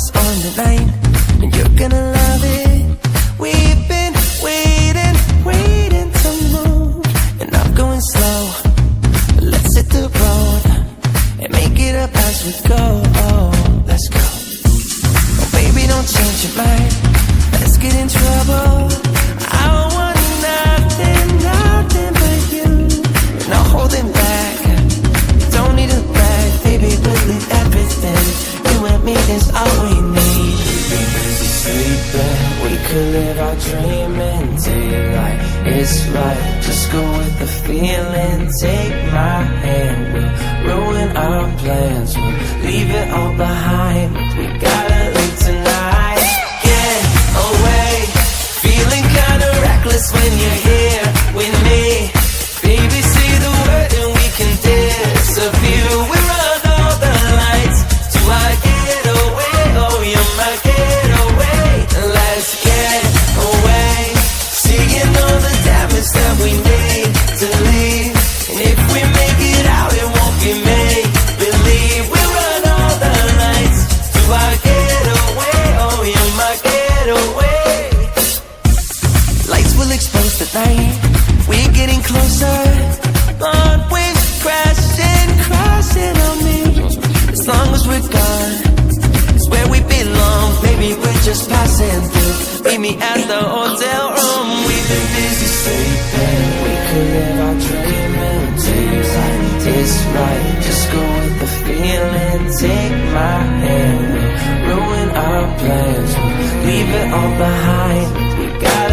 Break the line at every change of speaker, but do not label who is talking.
what's on the line, and you're gonna love it. We've been waiting to move, and I'm going slow. Let's hit the road and make it up as we go. Oh, let's go. Oh, baby, don't change your mind. Let's get in trouble. I want nothing but you. No holding back. Don't need a bag, baby, believe everything. You and me is all we need. We've been busy sleeping. We could live our dream and daylight. It's right, just go with the feeling. Take my hand, we'll ruin our plans. We'll leave it all behind. We gotta leave tonight. Get away, feeling kinda reckless when you're here with me. Baby, say the word and we can disappear. We run all the lights to our getaway. Oh, you're my getaway. Let's get away, seeing all the damage that we made to leave. And if we make it out, it won't be made believe. We run all the lights to our getaway. Oh, you're my getaway. Lights will expose the night. We're getting closer. Blonde waves crashing on me. As long as we're gone, it's where we belong. Baby, we're just passing through. Meet me at the hotel room. We've been busy sleeping. We could live our dream and daylight. It's right, just go with the feeling. Take my hand, we'll ruin our plans. We'll leave it all behind. We got